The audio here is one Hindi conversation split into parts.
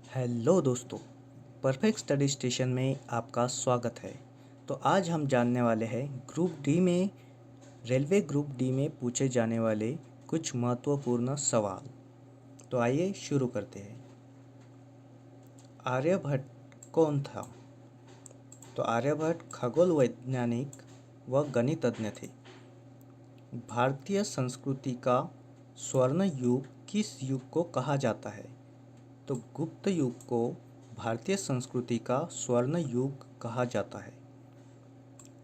हेलो दोस्तों, परफेक्ट स्टडी स्टेशन में आपका स्वागत है। तो आज हम जानने वाले हैं ग्रुप डी में रेलवे ग्रुप डी में पूछे जाने वाले कुछ महत्वपूर्ण सवाल। तो आइए शुरू करते हैं। आर्यभट्ट कौन था? तो आर्यभट्ट खगोल वैज्ञानिक व गणितज्ञ थे। भारतीय संस्कृति का स्वर्ण युग किस युग को कहा जाता है? तो गुप्त युग को भारतीय संस्कृति का स्वर्ण युग कहा जाता है।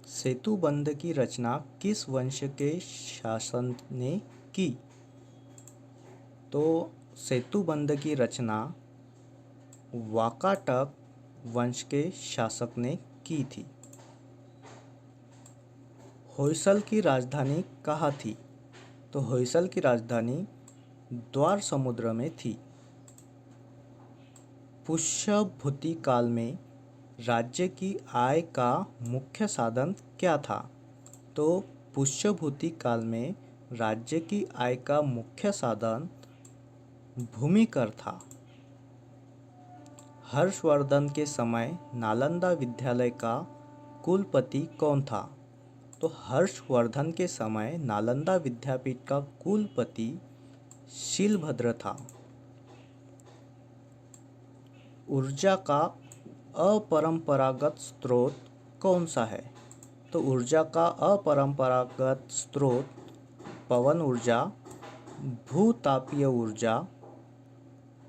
सेतु बंध की रचना किस वंश के शासन ने की? तो सेतु बंध की रचना वाकाटक वंश के शासक ने की थी। होयसल की राजधानी कहाँ थी? तो होयसल की राजधानी द्वार समुद्र में थी। पुष्यभूति काल में राज्य की आय का मुख्य साधन क्या था? तो पुष्यभूति काल में राज्य की आय का मुख्य साधन भूमि कर था। हर्षवर्धन के समय नालंदा विद्यालय का कुलपति कौन था? तो हर्षवर्धन के समय नालंदा विद्यापीठ का कुलपति शीलभद्र था। ऊर्जा का अपरंपरागत स्रोत कौन सा है? तो ऊर्जा का अपरंपरागत स्रोत पवन ऊर्जा, भूतापीय ऊर्जा,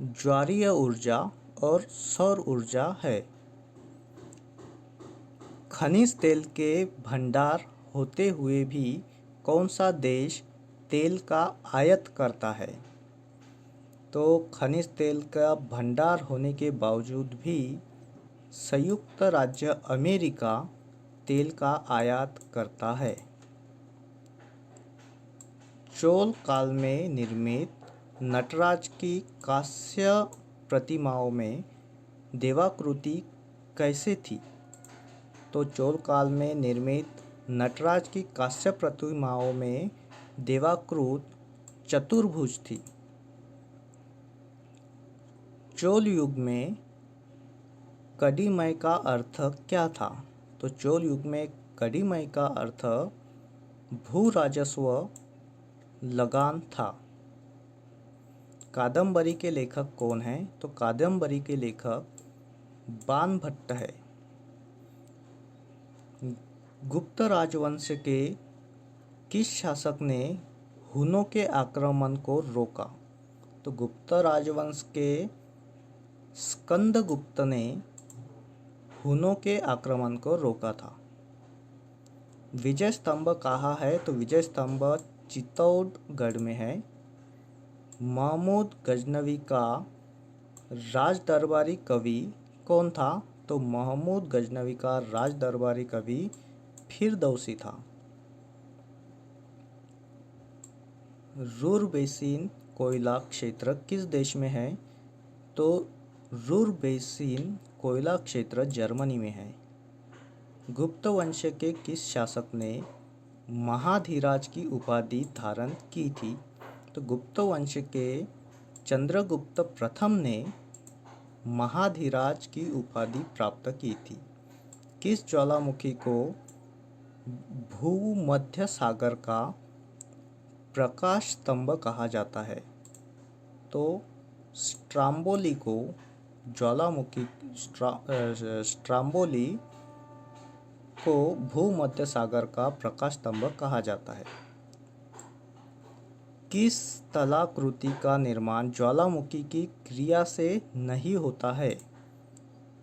ज्वारीय ऊर्जा और सौर ऊर्जा है। खनिज तेल के भंडार होते हुए भी कौन सा देश तेल का आयात करता है? तो खनिज तेल का भंडार होने के बावजूद भी संयुक्त राज्य अमेरिका तेल का आयात करता है। चोल काल में निर्मित नटराज की कांस्य प्रतिमाओं में देवाकृति कैसे थी? तो चोल काल में निर्मित नटराज की कांस्य प्रतिमाओं में देवाकृति चतुर्भुज थी। चोल युग में कड़ीमय का अर्थ क्या था? तो चोल युग में कड़ीमय का अर्थ भू राजस्व लगान था। कादंबरी के लेखक कौन हैं? तो कादंबरी के लेखक बाणभट्ट है। गुप्त राजवंश के किस शासक ने हुनों के आक्रमण को रोका? तो गुप्त राजवंश के स्कंदगुप्त ने हुनों के आक्रमण को रोका था। विजय स्तंभ कहाँ है? तो विजय स्तंभ चित्तौड़गढ़ में है। महमूद गजनवी का राज दरबारी कवि कौन था? तो महमूद गजनवी का राज दरबारी कवि फिरदौसी था। रुर बेसिन कोयला क्षेत्र किस देश में है? तो रुर बेसिन कोयला क्षेत्र जर्मनी में है। गुप्त वंश के किस शासक ने महाधीराज की उपाधि धारण की थी? तो गुप्त वंश के चंद्रगुप्त प्रथम ने महाधीराज की उपाधि प्राप्त की थी। किस ज्वालामुखी को भूमध्य सागर का प्रकाश स्तंभ कहा जाता है? तो स्ट्राम्बोली को ज्वालामुखी स्ट्राम्बोली को भूमध्य सागर का प्रकाश स्तंभ कहा जाता है। किस स्थलाकृति का निर्माण ज्वालामुखी की क्रिया से नहीं होता है?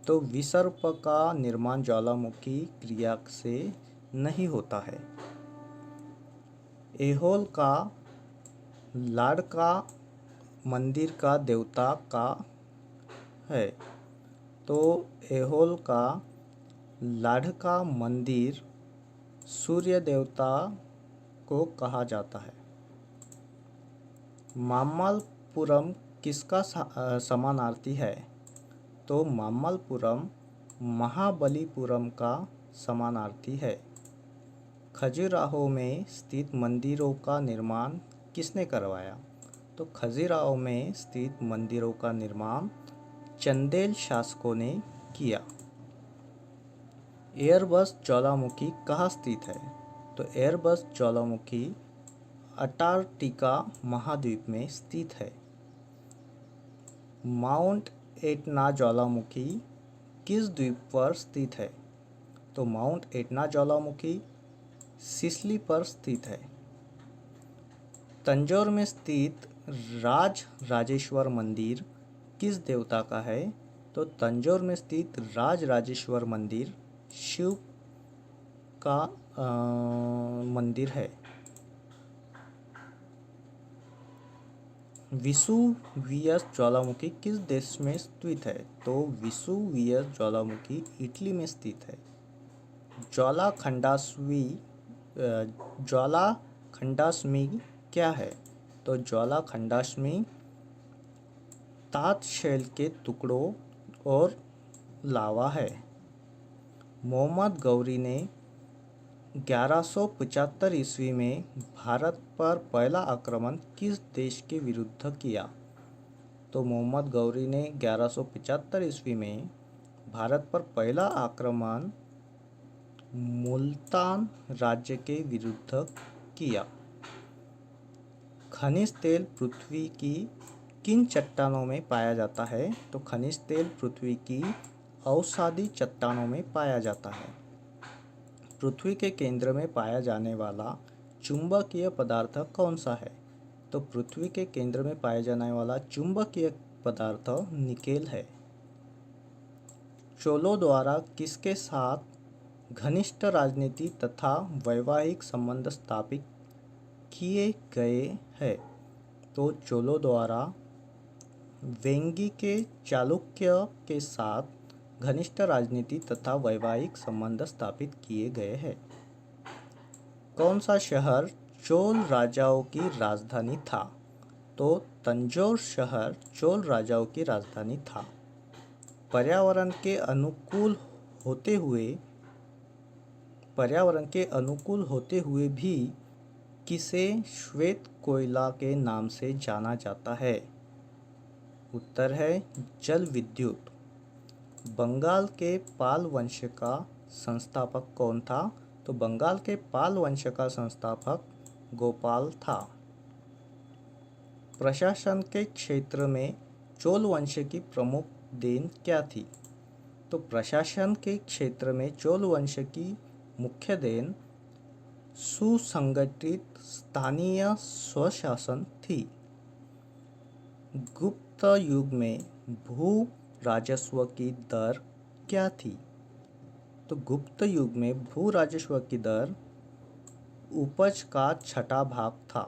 तो विसर्प का निर्माण ज्वालामुखी क्रिया से नहीं होता है। ऐहोल का लाडका मंदिर का देवता का है? तो ऐहोल का लाडका मंदिर सूर्य देवता को कहा जाता है। मामल्लपुरम किसका समानार्थी है? तो मामल्लपुरम महाबलीपुरम का समानार्थी है। खजुराहो में स्थित मंदिरों का निर्माण किसने करवाया? तो खजुराहो में स्थित मंदिरों का निर्माण चंदेल शासकों ने किया। एयरबस ज्वालामुखी कहाँ स्थित है? तो एयरबस ज्वालामुखी अंटार्कटिका महाद्वीप में स्थित है। माउंट एटना ज्वालामुखी किस द्वीप पर स्थित है? तो माउंट एटना ज्वालामुखी सिसिली पर स्थित है। तंजौर में स्थित राज राजेश्वर मंदिर किस देवता का है? तो तंजौर में स्थित राज राजेश्वर मंदिर शिव का मंदिर है। विसुवियस ज्वालामुखी किस देश में स्थित है? तो विसुवियस ज्वालामुखी इटली में स्थित है। ज्वालाखंडाश्मी क्या है? तो ज्वालाखंडाश्मी तातशैल के टुकड़ों और लावा है। मोहम्मद गौरी ने 1175 ईस्वी में भारत पर पहला आक्रमण किस देश के विरुद्ध किया? तो मोहम्मद गौरी ने 1175 ईस्वी में भारत पर पहला आक्रमण मुल्तान राज्य के विरुद्ध किया। खनिज तेल पृथ्वी की किन चट्टानों में पाया जाता है? तो खनिज तेल पृथ्वी की अवसादी चट्टानों में पाया जाता है। पृथ्वी के केंद्र में पाया जाने वाला चुंबकीय पदार्थ कौन सा है? तो पृथ्वी के केंद्र में पाया जाने वाला चुंबकीय पदार्थ निकेल है। चोलों द्वारा किसके साथ घनिष्ठ राजनीति तथा वैवाहिक संबंध स्थापित किए गए हैं? तो चोलों द्वारा वेंगी के चालुक्य के साथ घनिष्ठ राजनीति तथा वैवाहिक संबंध स्थापित किए गए हैं। कौन सा शहर चोल राजाओं की राजधानी था? तो तंजौर शहर चोल राजाओं की राजधानी था। पर्यावरण के अनुकूल होते हुए भी किसे श्वेत कोयला के नाम से जाना जाता है? उत्तर है जल विद्युत। बंगाल के पाल वंश का संस्थापक कौन था? तो बंगाल के पाल वंश का संस्थापक गोपाल था। प्रशासन के क्षेत्र में चोल वंश की प्रमुख देन क्या थी? तो प्रशासन के क्षेत्र में चोल वंश की मुख्य देन सुसंगठित स्थानीय स्वशासन थी। गुप्त युग में भू राजस्व की दर क्या थी? तो गुप्त युग में भू राजस्व की दर उपज का 6वां भाग था।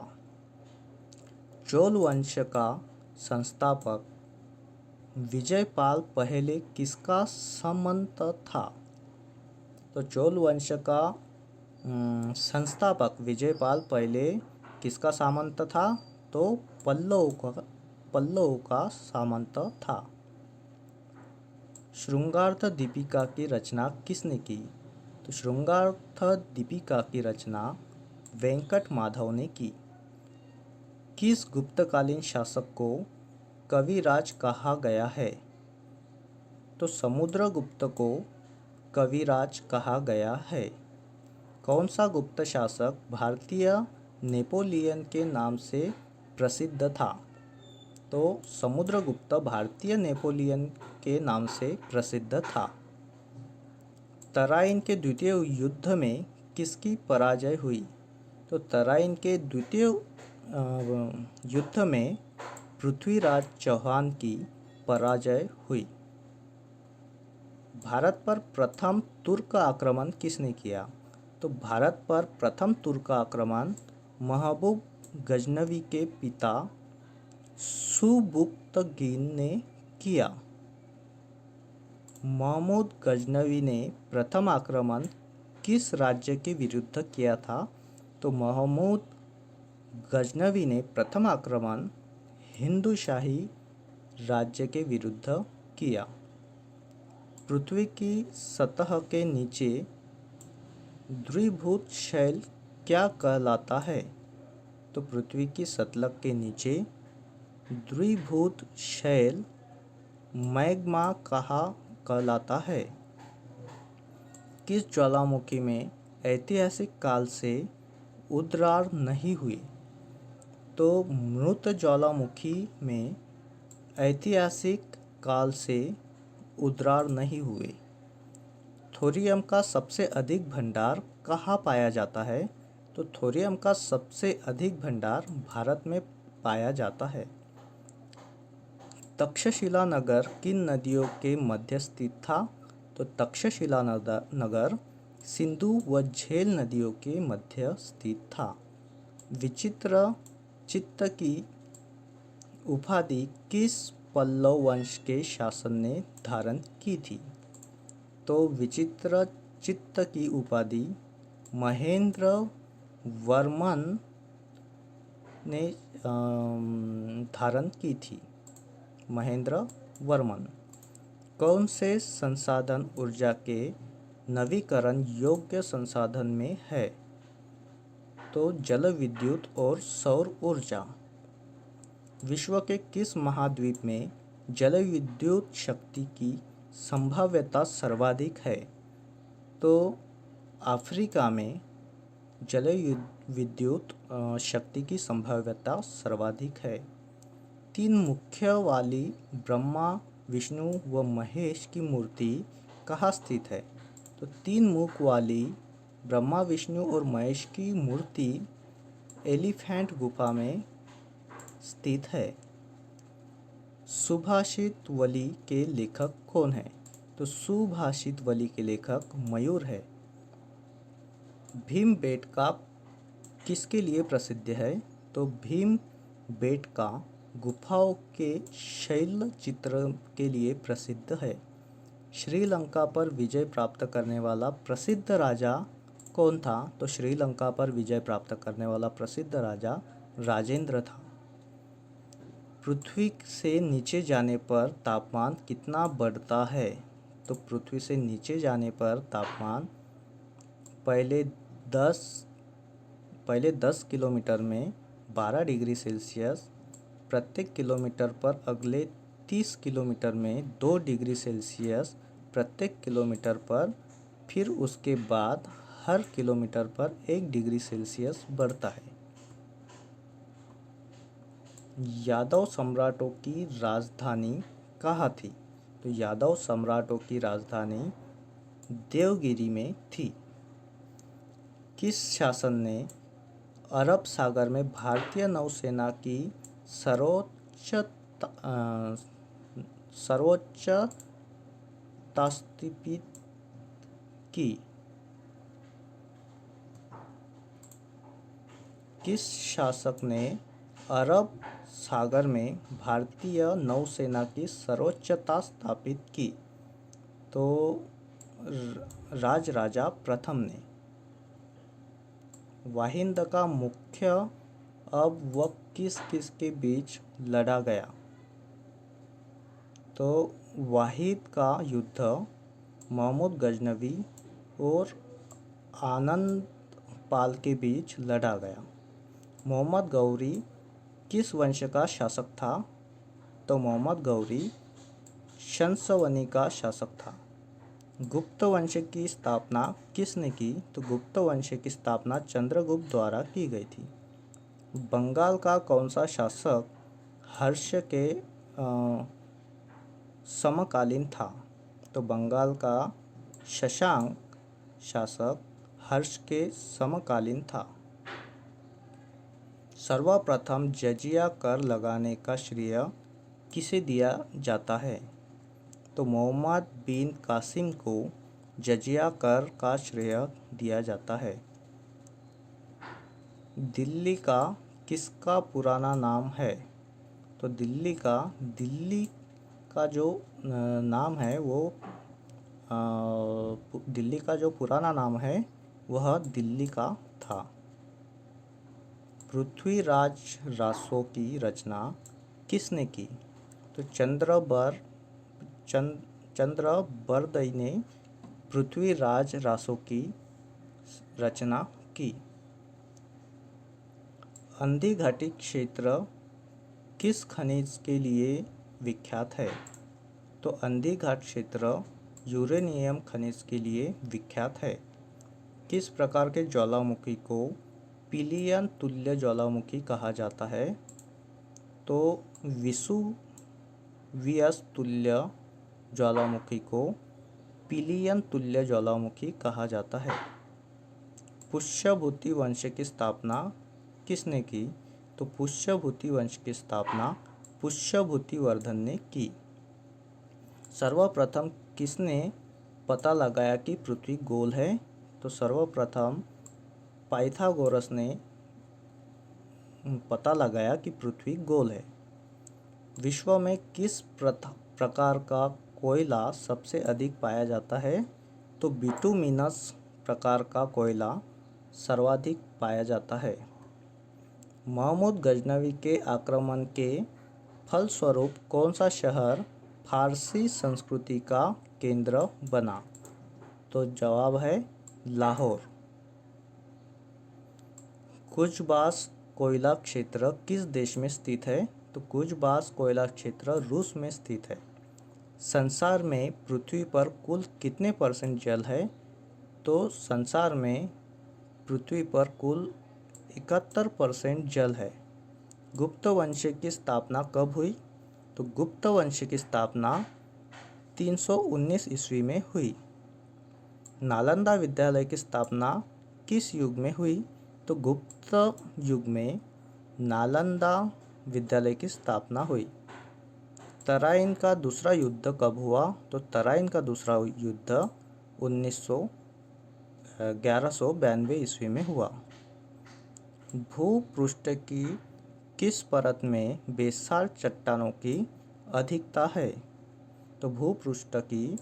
चोल वंश का संस्थापक विजयपाल पहले किसका सामंत था? तो चोल वंश का संस्थापक विजयपाल पहले किसका सामंत था? तो पल्लवों का सामंत था। श्रृंगार्थ दीपिका की रचना किसने की? तो श्रृंगार्थ दीपिका की रचना वेंकट माधव ने की। किस गुप्तकालीन शासक को कविराज कहा गया है? तो समुद्रगुप्त को कविराज कहा गया है। कौन सा गुप्त शासक भारतीय नेपोलियन के नाम से प्रसिद्ध था? तो समुद्रगुप्त भारतीय नेपोलियन के नाम से प्रसिद्ध था। तराइन के द्वितीय युद्ध में किसकी पराजय हुई? तो तराइन के द्वितीय युद्ध में पृथ्वीराज चौहान की पराजय हुई। भारत पर प्रथम तुर्क आक्रमण किसने किया? तो भारत पर प्रथम तुर्क आक्रमण महबूब गजनवी के पिता सुबुक्तगीन ने किया। महमूद गजनवी ने प्रथम आक्रमण किस राज्य के विरुद्ध किया था? तो महमूद गजनवी ने प्रथम आक्रमण हिंदू शाही राज्य के विरुद्ध किया। पृथ्वी की सतह के नीचे द्रवीभूत शैल क्या कहलाता है? तो पृथ्वी की सतह के नीचे द्रवीभूत शैल मैग्मा कहा कहलाता है? किस ज्वालामुखी में ऐतिहासिक काल से उद्गार नहीं हुए? तो मृत ज्वालामुखी में ऐतिहासिक काल से उद्गार नहीं हुए। थोरियम का सबसे अधिक भंडार कहाँ पाया जाता है? तो थोरियम का सबसे अधिक भंडार भारत में पाया जाता है। तक्षशिला नगर किन नदियों के मध्य स्थित था? तो तक्षशिला नगर सिंधु व झेल नदियों के मध्य स्थित था। विचित्र चित्त की उपाधि किस पल्लव वंश के शासन ने धारण की थी? तो विचित्र चित्त की उपाधि महेंद्र वर्मन ने धारण की थी। महेंद्र वर्मन। कौन से संसाधन ऊर्जा के नवीकरण योग्य संसाधन में है? तो जल विद्युत और सौर ऊर्जा। विश्व के किस महाद्वीप में जल विद्युत शक्ति की संभाव्यता सर्वाधिक है? तो अफ्रीका में जल विद्युत शक्ति की संभाव्यता सर्वाधिक है। 3 मुख्य वाली ब्रह्मा, विष्णु व महेश की मूर्ति कहाँ स्थित है? तो 3 मुख वाली ब्रह्मा, विष्णु और महेश की मूर्ति एलिफेंट गुफा में स्थित है। सुभाषितवली के लेखक कौन है? तो सुभाषितवली के लेखक मयूर है। भीमबेटका किसके लिए प्रसिद्ध है? तो भीमबेटका गुफाओं के शैल चित्र के लिए प्रसिद्ध है। श्रीलंका पर विजय प्राप्त करने वाला प्रसिद्ध राजा कौन था? तो श्रीलंका पर विजय प्राप्त करने वाला प्रसिद्ध राजा राजेंद्र था। पृथ्वी से नीचे जाने पर तापमान कितना बढ़ता है? तो पृथ्वी से नीचे जाने पर तापमान पहले 10 किलोमीटर में 12 डिग्री सेल्सियस, प्रत्येक किलोमीटर पर अगले 30 किलोमीटर में 2 डिग्री सेल्सियस प्रत्येक किलोमीटर पर, फिर उसके बाद हर किलोमीटर पर 1 डिग्री सेल्सियस बढ़ता है। यादव सम्राटों की राजधानी कहाँ थी? तो यादव सम्राटों की राजधानी देवगिरी में थी। किस शासन ने अरब सागर में भारतीय नौसेना की सर्वोच्चता स्थापित की? किस शासक ने अरब सागर में भारतीय नौसेना की सर्वोच्चता स्थापित की? तो राजराजा प्रथम ने। वाहिंद का मुख्य अब व किस किस के बीच लड़ा गया? तो वाहिद का युद्ध महमूद गजनवी और आनंद पाल के बीच लड़ा गया। मोहम्मद गौरी किस वंश का शासक था? तो मोहम्मद गौरी शंसवनी का शासक था। गुप्त वंश की स्थापना किसने की? तो गुप्त वंश की स्थापना चंद्रगुप्त द्वारा की गई थी। बंगाल का कौन सा शासक हर्ष के समकालीन था? तो बंगाल का शशांक शासक हर्ष के समकालीन था। सर्वप्रथम जजिया कर लगाने का श्रेय किसे दिया जाता है? तो मोहम्मद बिन कासिम को जजिया कर का श्रेय दिया जाता है। दिल्ली का किसका पुराना नाम है? तो दिल्ली का जो नाम है वो दिल्ली का जो पुराना नाम है वह दिल्ली का था। पृथ्वीराज रासो की रचना किसने की? तो चंद्रबरदई ने पृथ्वीराज रासो की रचना की। अंधी घाटी क्षेत्र किस खनिज के लिए विख्यात है? तो अंधी घाट क्षेत्र यूरेनियम खनिज के लिए विख्यात है। किस प्रकार के ज्वालामुखी को पिलियन तुल्य ज्वालामुखी कहा जाता है? तो विसुवियस तुल्य ज्वालामुखी को पिलियन तुल्य ज्वालामुखी कहा जाता है। पुष्यभूति वंश की स्थापना किसने की? तो पुष्यभूति वंश की स्थापना पुष्यभूतिवर्धन ने की। सर्वप्रथम किसने पता लगाया कि पृथ्वी गोल है? तो सर्वप्रथम पाइथागोरस ने पता लगाया कि पृथ्वी गोल है। विश्व में किस प्रकार का कोयला सबसे अधिक पाया जाता है? तो बिटुमिनस प्रकार का कोयला सर्वाधिक पाया जाता है। महमूद गजनवी के आक्रमण के फलस्वरूप कौन सा शहर फारसी संस्कृति का केंद्र बना? तो जवाब है लाहौर। कुजबास कोयला क्षेत्र किस देश में स्थित है? तो कुजबास कोयला क्षेत्र रूस में स्थित है। संसार में पृथ्वी पर कुल कितने % जल है? तो संसार में पृथ्वी पर कुल 71% जल है। गुप्त वंश की स्थापना कब हुई? तो गुप्त वंश की स्थापना 319 ईस्वी में हुई। नालंदा विद्यालय की स्थापना किस युग में हुई? तो गुप्त युग में नालंदा विद्यालय की स्थापना हुई। तराइन का दूसरा युद्ध कब हुआ? तो तराइन का दूसरा युद्ध 1192 ईस्वी में हुआ। भूपृष्ठ की किस परत में बेसाल्ट चट्टानों की अधिकता है? तो भूपृष्ठ की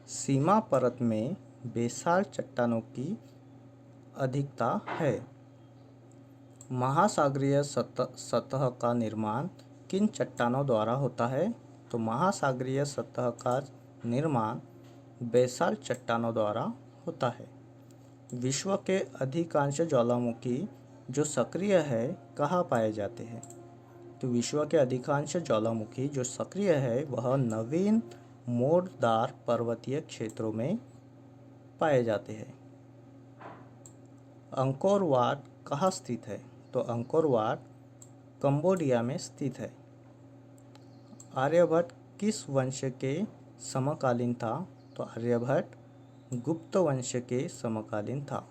सीमा परत में बेसाल्ट चट्टानों की अधिकता है। महासागरीय सतह का निर्माण किन चट्टानों द्वारा होता है? तो महासागरीय सतह का निर्माण बेसाल्ट चट्टानों द्वारा होता है। विश्व के अधिकांश ज्वालामुखी जो सक्रिय है कहाँ पाए जाते हैं? तो विश्व के अधिकांश ज्वालामुखी जो सक्रिय है वह नवीन मोड़दार पर्वतीय क्षेत्रों में पाए जाते हैं। अंकोर वाट कहाँ स्थित है? तो अंकोर वाट कंबोडिया में स्थित है। आर्यभट्ट किस वंश के समकालीन था? तो आर्यभट्ट गुप्त वंश के समकालीन था।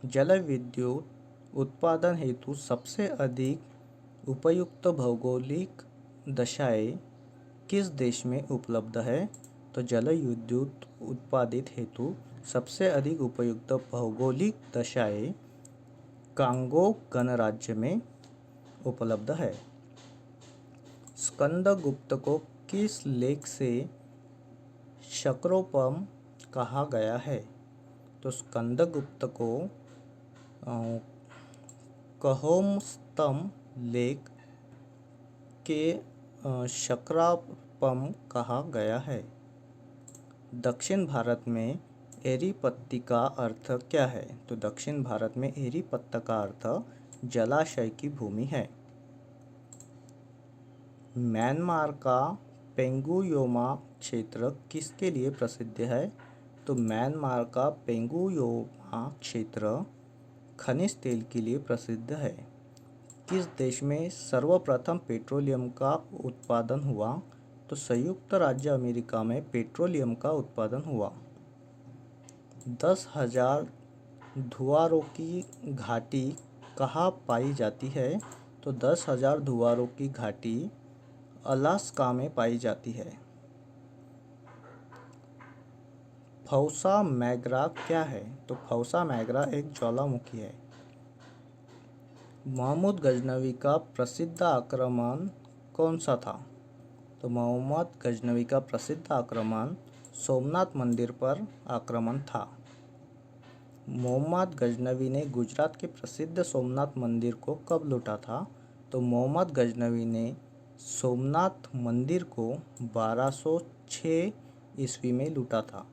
जल विद्युत उत्पादन हेतु सबसे अधिक उपयुक्त भौगोलिक दशाएं किस देश में उपलब्ध है? तो जल विद्युत उत्पादित हेतु सबसे अधिक उपयुक्त भौगोलिक दशाएं कांगो गणराज्य में उपलब्ध है। स्कंदगुप्त को किस लेख से शक्रोपम कहा गया है? तो स्कंदगुप्त को कहोमस्तम लेख के शक्रापम कहा गया है। दक्षिण भारत में एरीपत्ती का अर्थ क्या है? तो दक्षिण भारत में एरीपत्ता का अर्थ जलाशय की भूमि है। म्यांमार का पेंगुयोमा क्षेत्र किसके लिए प्रसिद्ध है? तो म्यांमार का पेंगुयोमा क्षेत्र खनिज तेल के लिए प्रसिद्ध है। किस देश में सर्वप्रथम पेट्रोलियम का उत्पादन हुआ? तो संयुक्त राज्य अमेरिका में पेट्रोलियम का उत्पादन हुआ। 10,000 धुआरों की घाटी कहाँ पाई जाती है? तो 10,000 धुआरों की घाटी अलास्का में पाई जाती है। फौसा मैग्रा क्या है? तो फौसा मैग्रा एक ज्वालामुखी है। महमूद गजनवी का प्रसिद्ध आक्रमण कौन सा था? तो मोहम्मद गजनवी का प्रसिद्ध आक्रमण सोमनाथ मंदिर पर आक्रमण था। मोहम्मद गजनवी ने गुजरात के प्रसिद्ध सोमनाथ मंदिर को कब लूटा था? तो मोहम्मद गजनवी ने सोमनाथ मंदिर को 1206 ईस्वी में लूटा था।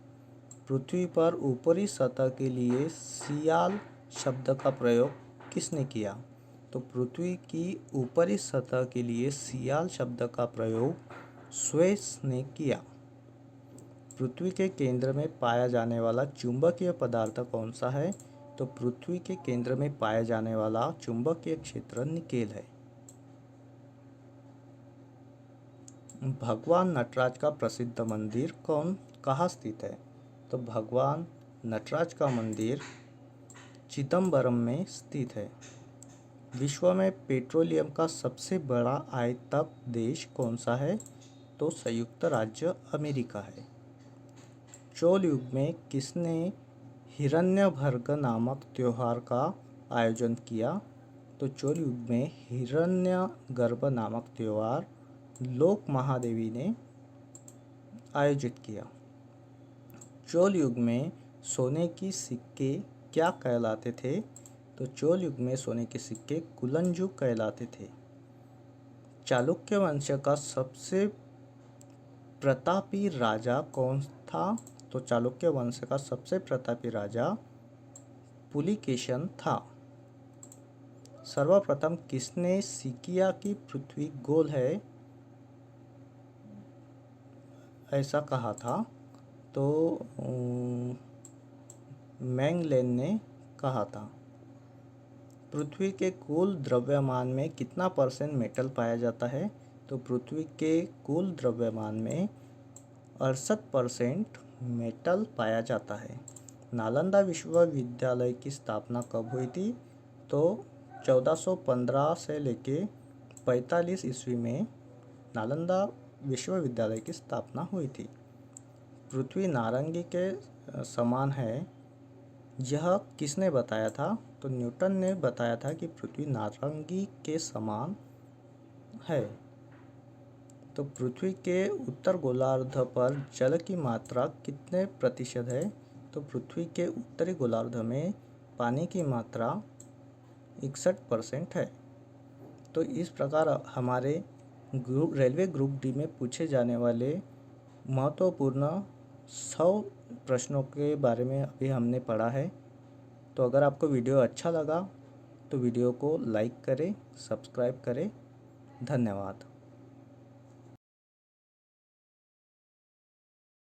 पृथ्वी पर ऊपरी सतह के लिए सियाल शब्द का प्रयोग किसने किया? तो पृथ्वी की ऊपरी सतह के लिए सियाल शब्द का प्रयोग स्वेस ने किया। पृथ्वी के केंद्र में पाया जाने वाला चुंबकीय पदार्थ कौन सा है? तो पृथ्वी के केंद्र में पाया जाने वाला चुंबकीय क्षेत्र निकेल है। भगवान नटराज का प्रसिद्ध मंदिर कहाँ स्थित है? तो भगवान नटराज का मंदिर चिदम्बरम में स्थित है। विश्व में पेट्रोलियम का सबसे बड़ा आयातक देश कौन सा है? तो संयुक्त राज्य अमेरिका है। चोल युग में किसने हिरण्यगर्भ नामक त्योहार का आयोजन किया? तो चोल युग में हिरण्यगर्भ नामक त्योहार लोक महादेवी ने आयोजित किया। चोल युग में सोने की सिक्के क्या कहलाते थे? तो चोल युग में सोने के सिक्के कुलंजु कहलाते थे। चालुक्य वंश का सबसे प्रतापी राजा कौन था? तो चालुक्य वंश का सबसे प्रतापी राजा पुलिकेशन था। सर्वप्रथम किसने किया कि पृथ्वी गोल है ऐसा कहा था? तो मैगलेन ने कहा था। पृथ्वी के कुल द्रव्यमान में कितना % मेटल पाया जाता है? तो पृथ्वी के कुल द्रव्यमान में 68% मेटल पाया जाता है। नालंदा विश्वविद्यालय की स्थापना कब हुई थी? तो 1415 से लेके 45 ईस्वी में नालंदा विश्वविद्यालय की स्थापना हुई थी। पृथ्वी नारंगी के समान है, यह किसने बताया था? तो न्यूटन ने बताया था कि पृथ्वी नारंगी के समान है। तो पृथ्वी के उत्तर गोलार्ध पर जल की मात्रा कितने % है? तो पृथ्वी के उत्तरी गोलार्ध में पानी की मात्रा 61% है। तो इस प्रकार हमारे रेलवे ग्रुप डी में पूछे जाने वाले महत्वपूर्ण 100 प्रश्नों के बारे में अभी हमने पढ़ा है। तो अगर आपको वीडियो अच्छा लगा तो वीडियो को लाइक करें, सब्सक्राइब करें। धन्यवाद।